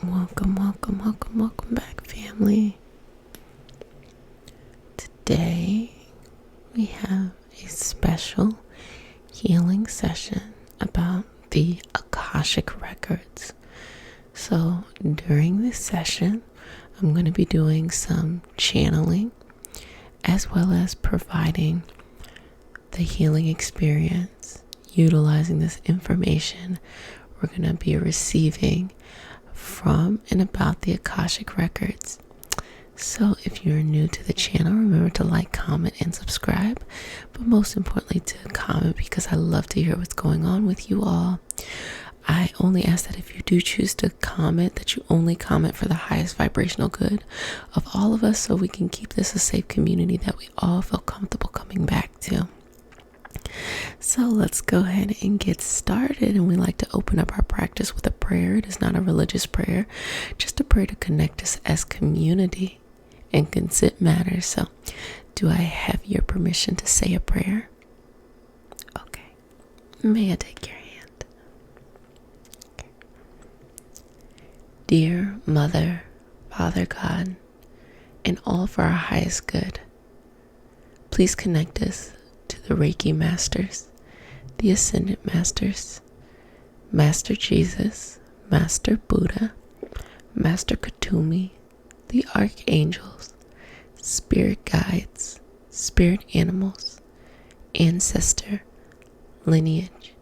Welcome back, family. Today we have a special healing session about the Akashic records. So during this session, I'm going to be doing some channeling as well as providing the healing experience, utilizing this information we're going to be receiving from and about the Akashic records. So if you're new to the channel, remember to like, comment, and subscribe. But most importantly, to comment, because I love to hear what's going on with you all. I only ask that if you do choose to comment, that you only comment for the highest vibrational good of all of us, so we can keep this a safe community that we all feel comfortable coming back to. So let's go ahead and get started. And we like to open up our practice with a prayer. It is not a religious prayer, just a prayer to connect us as community, and consent matters. So do I have your permission to say a prayer? Okay. May I take your hand? Okay. Dear Mother, Father God, and all for our highest good, please connect us to the Reiki Masters, the Ascended Masters, Master Jesus, Master Buddha, Master Katumi, the Archangels, Spirit Guides, Spirit Animals, Ancestor, Lineage,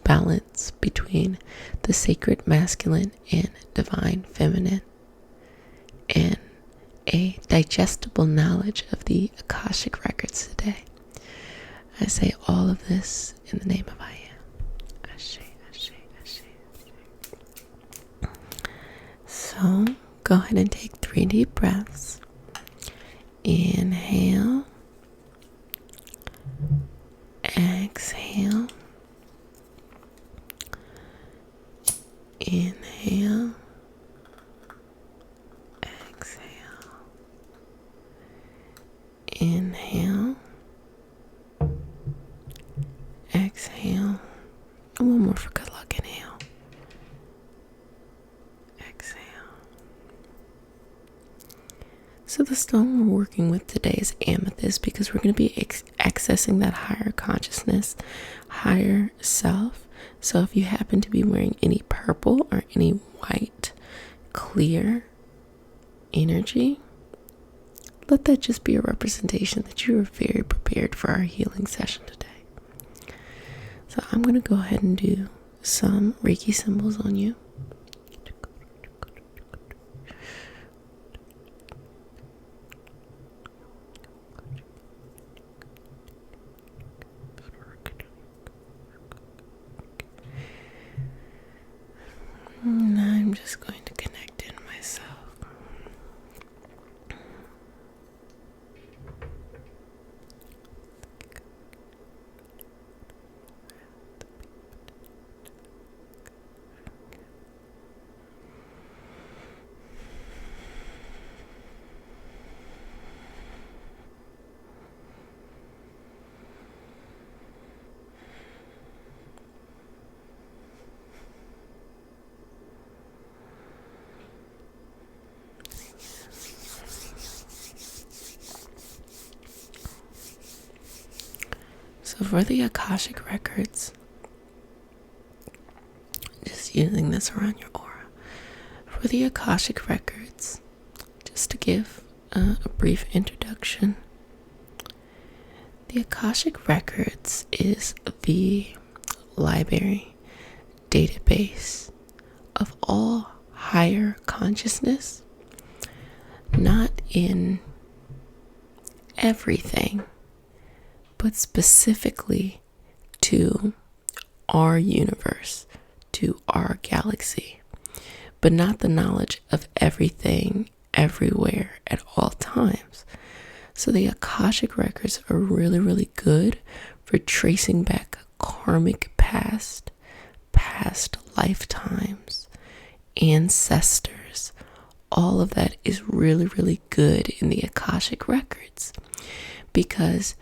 balance between the Sacred Masculine and Divine Feminine, and a digestible knowledge of the Akashic records today. I say all of this in the name of I Am. Ashe, Ashe, Ashe, Ashe. So go ahead and take 3 deep breaths. Inhale. Exhale. Inhale. Exhale. Inhale. Exhale. And one more for good luck. Inhale. Exhale. So the stone we're working with today is amethyst, because we're going to be accessing that higher consciousness, higher self. So if you happen to be wearing any purple or any white, clear energy, let that just be a representation that you are very prepared for our healing session today. So I'm going to go ahead and do some Reiki symbols on you. And I'm just going to connect in myself. So for the Akashic records, just using this around your aura. For the Akashic records, just to give a brief introduction, the Akashic records is the library database of all higher consciousness, not in everything, but specifically to our universe, to our galaxy, but not the knowledge of everything, everywhere, at all times. So the Akashic records are really, really good for tracing back karmic past lifetimes, ancestors. All of that is really, really good in the Akashic records, because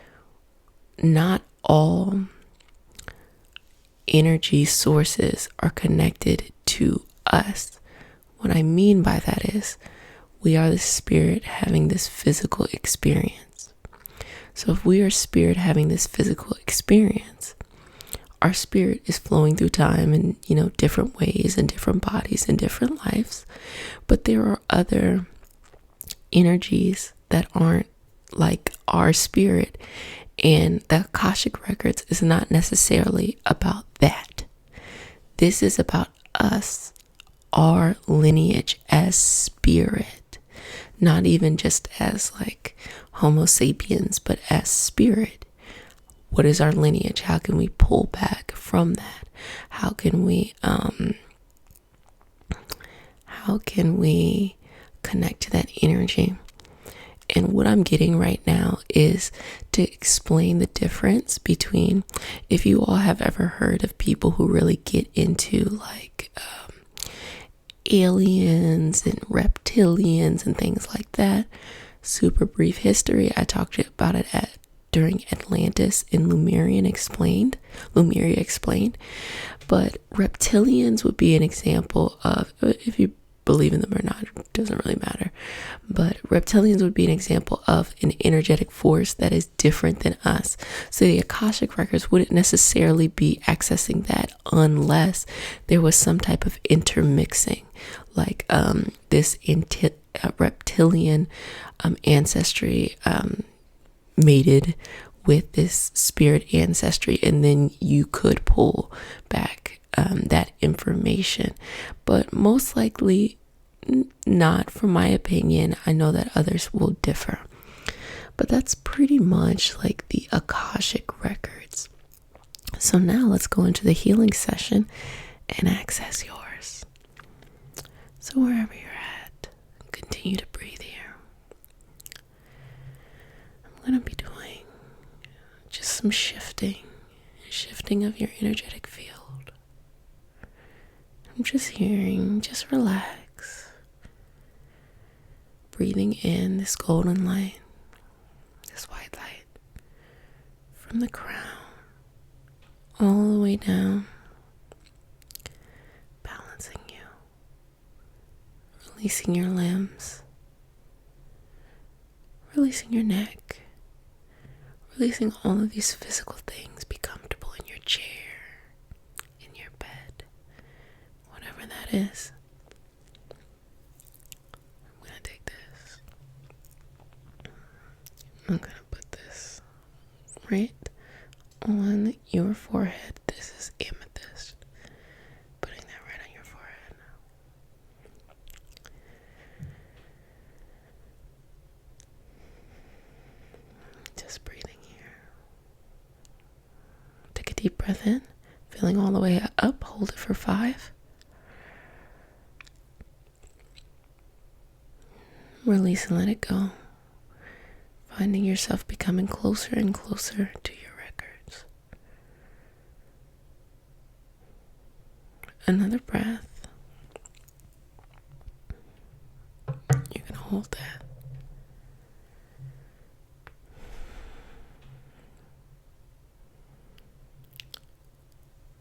not all energy sources are connected to us What I mean by that is we are the spirit having this physical experience. So if we are spirit having this physical experience, our spirit is flowing through time in, different ways and different bodies and different lives. But there are other energies that aren't like our spirit. And the Akashic Records is not necessarily about that. This is about us, our lineage as spirit. Not even just as like Homo sapiens, but as spirit. What is our lineage? How can we pull back from that? How can we connect to that energy? And what I'm getting right now is to explain the difference between, if you all have ever heard of people who really get into like aliens and reptilians and things like that. Super brief history. I talked about it during Atlantis in Lemuria Explained. But reptilians would be an example of, if you believe in them or not, it doesn't really matter. But reptilians would be an example of an energetic force that is different than us. So the Akashic Records wouldn't necessarily be accessing that unless there was some type of intermixing, like this reptilian ancestry mated with this spirit ancestry, and then you could pull back that information. But most likely not, from my opinion. I know that others will differ, but that's pretty much like the Akashic Records. So now let's go into the healing session and access yours. So wherever you're at, continue to breathe here. I'm going to be doing just some shifting of your energetic field. I'm just relax. Breathing in this golden light, this white light, from the crown all the way down, balancing you, releasing your limbs, releasing your neck, releasing all of these physical things. Be comfortable in your chair, in your bed, whatever that is. I'm going to put this right on your forehead. This is amethyst. Putting that right on your forehead now. Just breathing here. Take a deep breath in, feeling all the way up. Hold it for 5. Release and let it go. Finding yourself becoming closer and closer to your records. Another breath. You can hold that.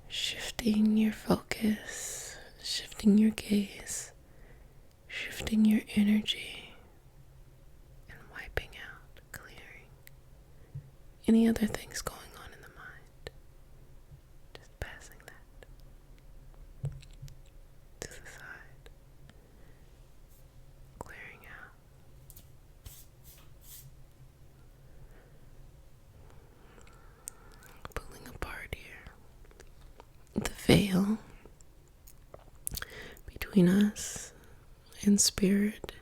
Shifting your focus, shifting your gaze, shifting your energy. Any other things going on in the mind, just passing that to the side, clearing out. Pulling apart here the veil between us and spirit,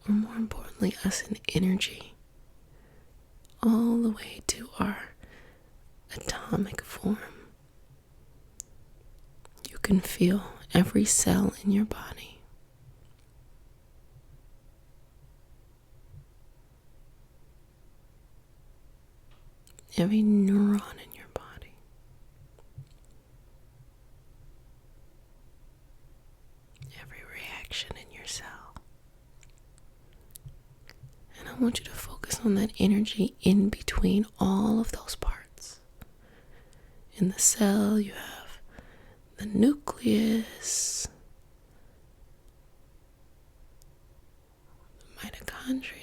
or more importantly, us and energy. All the way to our atomic form. You can feel every cell in your body. Every neuron in your body. Every reaction in your cell. And I want you to focus on that energy in between all of those parts. In the cell, you have the nucleus, mitochondria.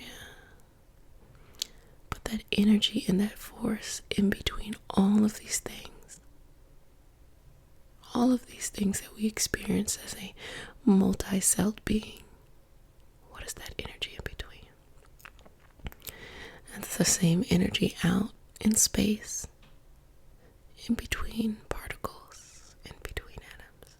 But that energy and that force in between all of these things, that we experience as a multi-celled being, what is that energy in between? That's the same energy out in space, in between particles, in between atoms.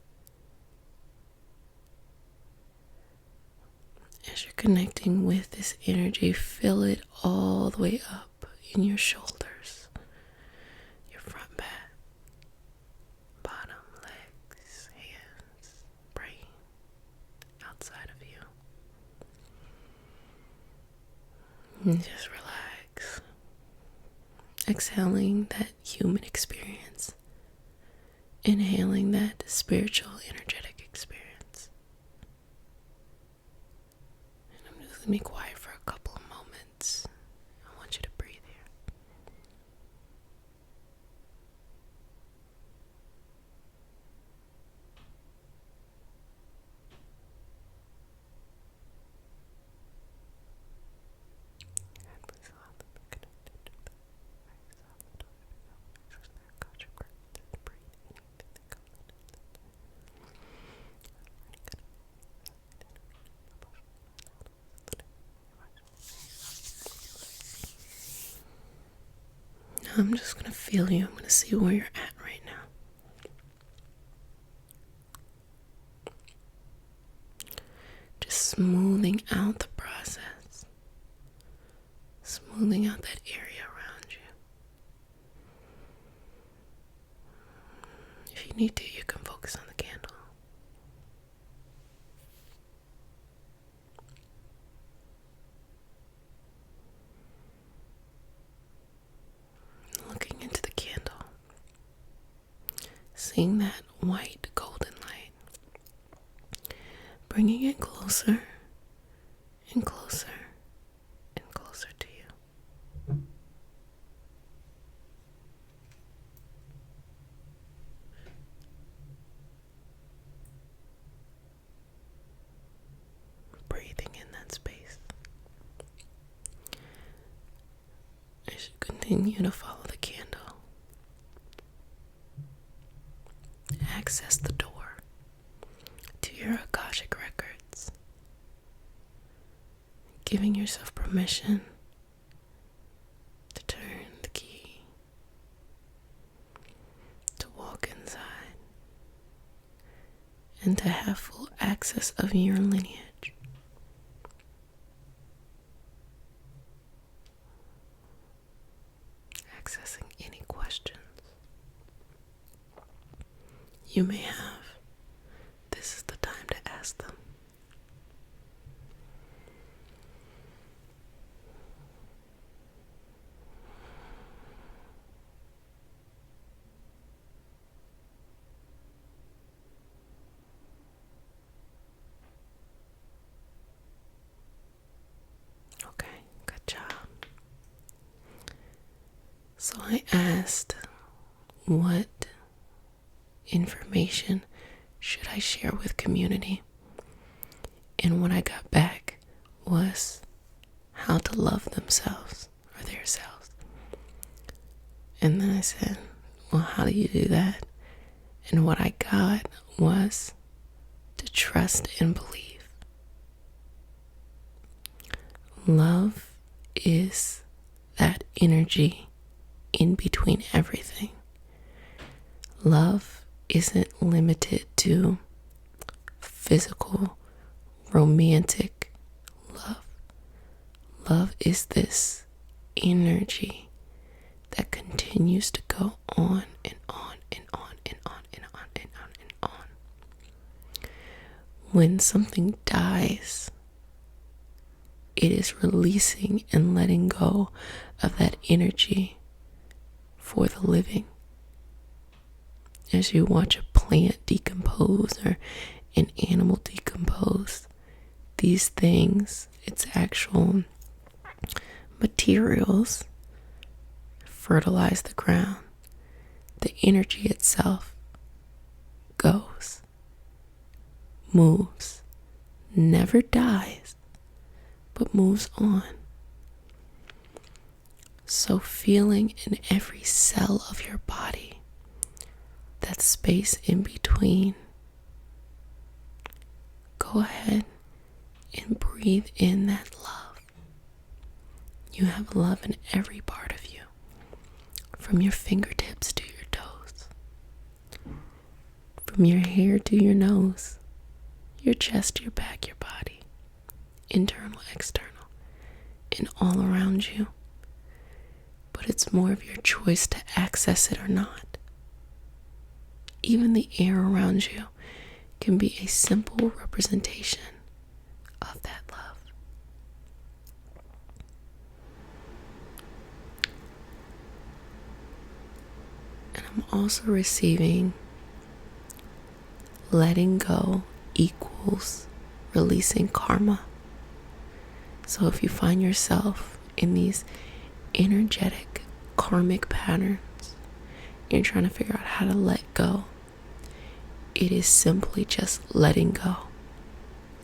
As you're connecting with this energy, feel it all the way up in your shoulders, your front back, bottom, legs, hands, brain, outside of you. And just relax. Exhaling that human experience. Inhaling that spiritual, energetic experience. And I'm just going to be quiet for a couple of moments. I want you to breathe here. I'm just going to feel you. I'm going to see where you're at right now. Just smoothing out the process. Smoothing out that area around you. If you need to, you can focus on the candle. Looking into the candle, seeing that white golden light, bringing it closer and closer and closer to you. Breathing in that space. As you continue to follow the candle, access the door to your Akashic records, giving yourself permission to turn the key, to walk inside, and to have full access of your lineage. Accessing any questions you may have. This is the time to ask them. Okay, good job. So I asked, what information should I share with community? And what I got back was how to love themselves or their selves. And then I said, well, how do you do that? And what I got was to trust and believe. Love is that energy in between everything. Love isn't limited to physical, romantic love. Love is this energy that continues to go on and on and on and on and on and on and on. When something dies, it is releasing and letting go of that energy for the living. As you watch a plant decompose or an animal decompose, these things, its actual materials, fertilize the ground. The energy itself goes, moves, never dies, but moves on. So feeling in every cell of your body, that space in between, go ahead and breathe in that love. You have love in every part of you, from your fingertips to your toes, from your hair to your nose, your chest, your back, your body, internal, external, and all around you. But it's more of your choice to access it or not. Even the air around you can be a simple representation of that love. And I'm also receiving letting go equals releasing karma. So if you find yourself in these energetic karmic patterns, you're trying to figure out how to let go, it is simply just letting go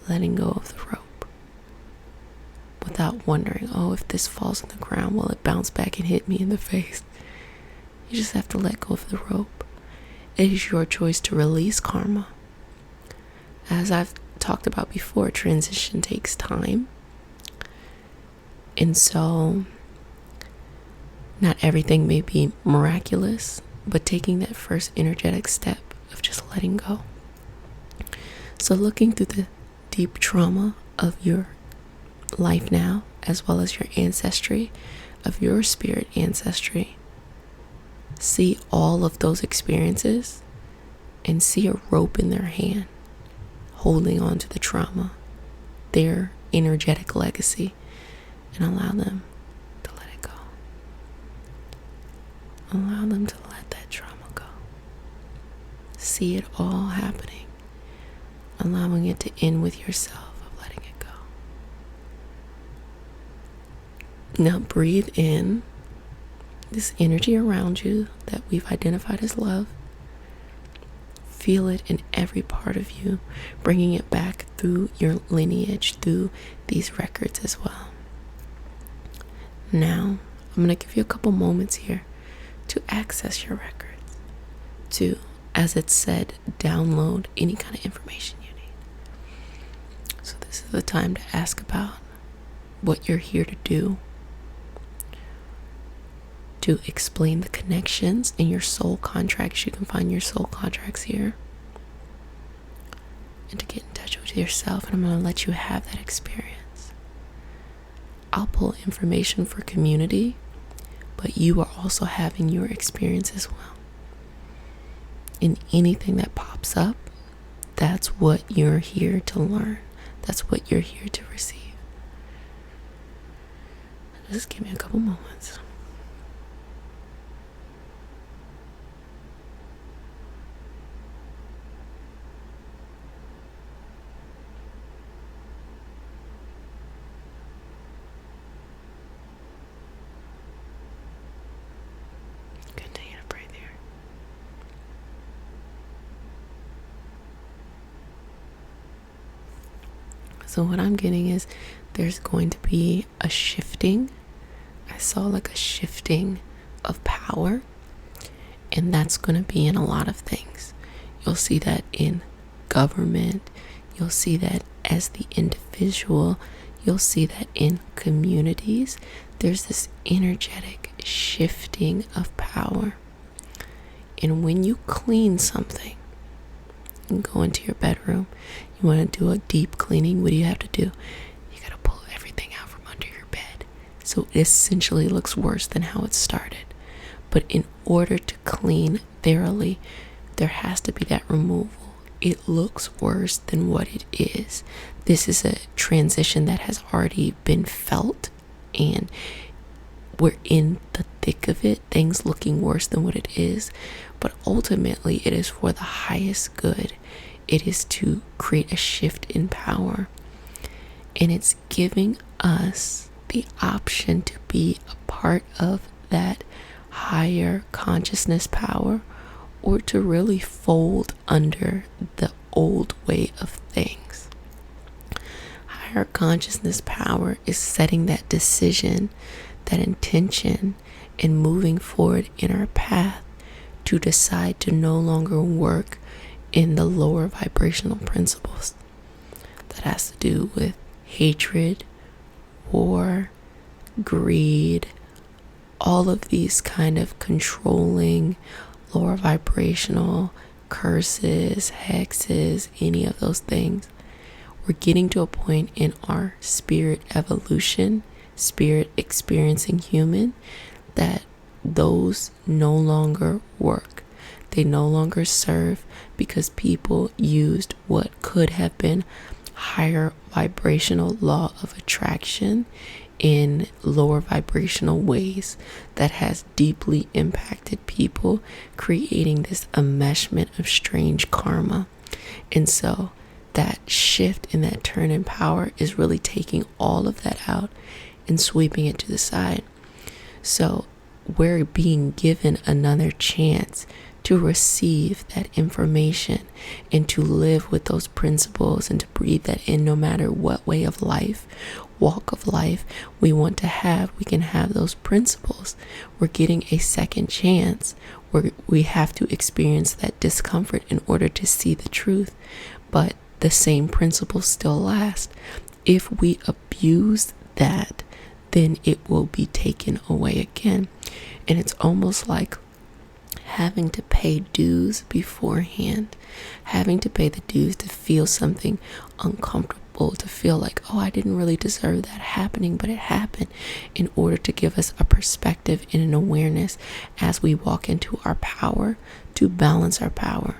of the rope, without wondering, oh, if this falls on the ground, will it bounce back and hit me in the face? You just have to let go of the rope. It is your choice to release karma. As I've talked about before, transition takes time, and so not everything may be miraculous, but taking that first energetic step of just letting go. So looking through the deep trauma of your life now, as well as your ancestry, of your spirit ancestry, see all of those experiences and see a rope in their hand, holding on to the trauma, their energetic legacy, and allow them to let it go. Allow them to let that trauma go. See it all happening, allowing it to end with yourself of letting it go. Now breathe in this energy around you that we've identified as love. Feel it in every part of you, bringing it back through your lineage, through these records as well. Now, I'm going to give you a couple moments here to access your records, to, as it said, download any kind of information you need. So this is the time to ask about what you're here to do, to explain the connections in your soul contracts. You can find your soul contracts here. And to get in touch with yourself, and I'm going to let you have that experience. I'll pull information for community, but you are also having your experience as well. In anything that pops up, that's what you're here to learn. That's what you're here to receive. Just give me a couple moments. Continue to breathe here. So what I'm getting is there's going to be a shifting. I saw like a shifting of power, and that's going to be in a lot of things. You'll see that in government. You'll see that as the individual. You'll see that in communities. There's this energetic shifting of power. And when you clean something and go into your bedroom, you want to do a deep cleaning, what do you have to do? You got to pull everything out from under your bed. So it essentially looks worse than how it started. But in order to clean thoroughly, there has to be that removal. It looks worse than what it is. This is a transition that has already been felt, and we're in the thick of it, things looking worse than what it is. But ultimately, it is for the highest good. It is to create a shift in power. And it's giving us the option to be a part of that higher consciousness power, or to really fold under the old way of things. higher consciousness power is setting that decision, that intention, and moving forward in our path to decide to no longer work in the lower vibrational principles. That has to do with hatred, war, greed, all of these kind of controlling, lower vibrational curses, hexes, any of those things. We're getting to a point in our spirit evolution, spirit experiencing human, that those no longer work. They no longer serve, because people used what could have been higher vibrational law of attraction in lower vibrational ways that has deeply impacted people, creating this enmeshment of strange karma. And so that shift and that turn in power is really taking all of that out and sweeping it to the side. So we're being given another chance to receive that information and to live with those principles and to breathe that in, no matter what way of life, walk of life we want to have. We can have those principles. We're getting a second chance where we have to experience that discomfort in order to see the truth, but the same principles still last. If we abuse that, then it will be taken away again. And it's almost like having to pay dues beforehand, having to pay the dues to feel something uncomfortable, to feel like, oh, I didn't really deserve that happening, but it happened, in order to give us a perspective and an awareness as we walk into our power, to balance our power.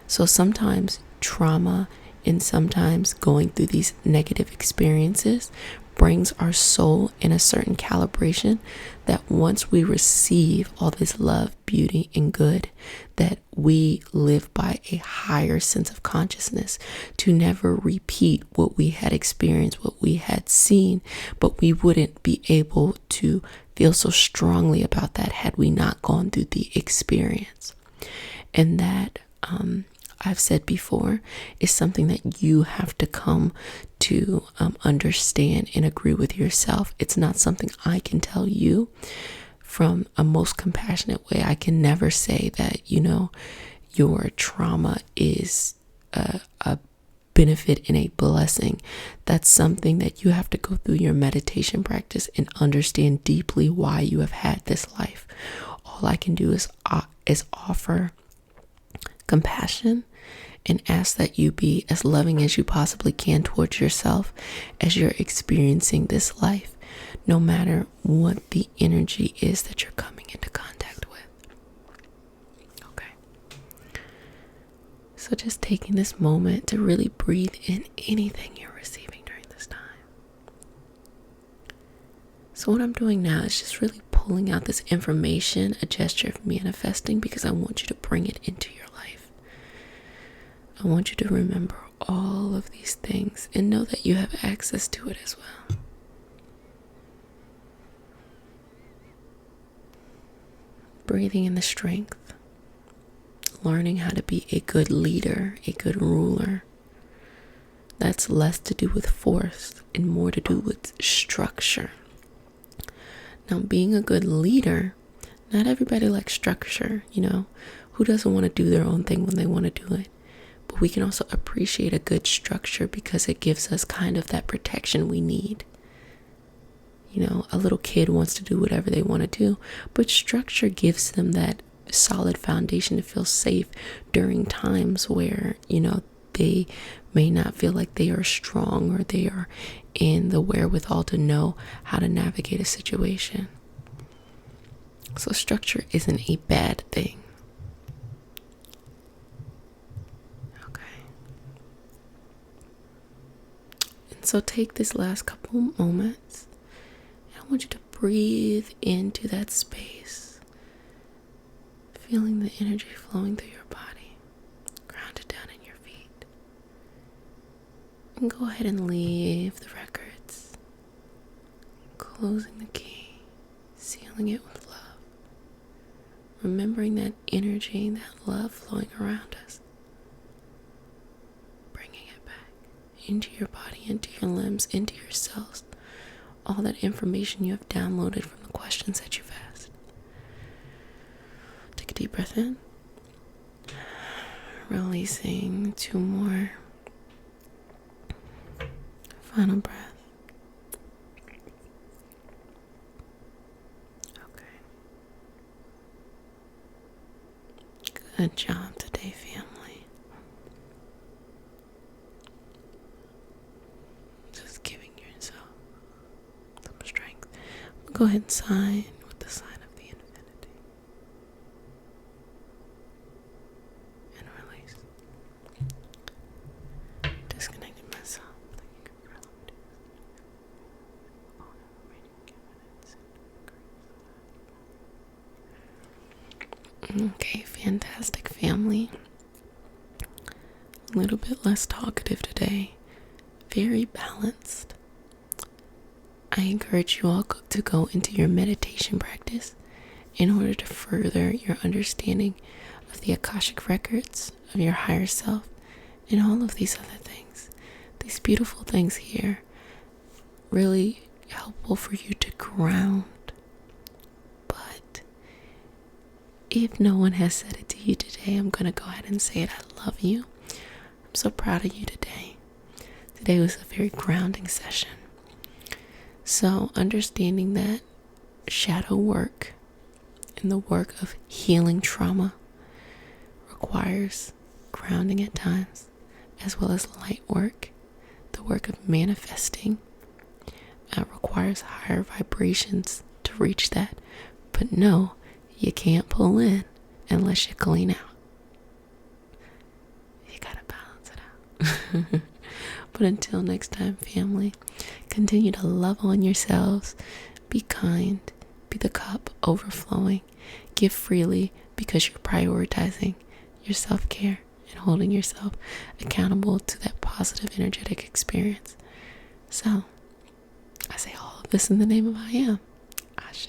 So sometimes trauma and sometimes going through these negative experiences brings our soul in a certain calibration, that once we receive all this love, beauty, and good, that we live by a higher sense of consciousness, to never repeat what we had experienced, what we had seen, but we wouldn't be able to feel so strongly about that had we not gone through the experience. And that, I've said before, is something that you have to come to understand and agree with yourself. It's not something I can tell you from a most compassionate way. I can never say that, your trauma is a benefit and a blessing. That's something that you have to go through your meditation practice and understand deeply why you have had this life. All I can do is offer compassion and ask that you be as loving as you possibly can towards yourself as you're experiencing this life, no matter what the energy is that you're coming into contact with. Okay. So just taking this moment to really breathe in anything you're receiving during this time. So what I'm doing now is just really pulling out this information, a gesture of manifesting, because I want you to bring it into your life. I want you to remember all of these things and know that you have access to it as well. Breathing in the strength, learning how to be a good leader, a good ruler. That's less to do with force and more to do with structure. Now, being a good leader, not everybody likes structure, Who doesn't want to do their own thing when they want to do it? But we can also appreciate a good structure because it gives us kind of that protection we need. A little kid wants to do whatever they want to do, but structure gives them that solid foundation to feel safe during times where, they may not feel like they are strong or they are in the wherewithal to know how to navigate a situation. So structure isn't a bad thing. So take this last couple moments, and I want you to breathe into that space, feeling the energy flowing through your body, grounded down in your feet. And go ahead and leave the records, closing the key, sealing it with love, remembering that energy, that love flowing around us, bringing it back into your body, into your limbs, into your cells. All that information you have downloaded from the questions that you've asked. Take a deep breath in. Releasing 2 more. Final breath. Okay. Good job today, family. Just giving yourself some strength. Go ahead and sign with the sign of the infinity. And release. Disconnecting myself. Okay, fantastic, family. A little bit less talkative today. Very balanced. I encourage you all to go into your meditation practice in order to further your understanding of the Akashic records of your higher self and all of these other things. These beautiful things here, really helpful for you to ground. But if no one has said it to you today, I'm going to go ahead and say it. I love you. I'm so proud of you today. Today was a very grounding session. So understanding that shadow work and the work of healing trauma requires grounding at times, as well as light work, the work of manifesting, requires higher vibrations to reach that. But no, you can't pull in unless you clean out. You gotta balance it out. But until next time, family, continue to love on yourselves, be kind, be the cup overflowing, give freely because you're prioritizing your self-care and holding yourself accountable to that positive energetic experience. So, I say all of this in the name of I Am. Ashe.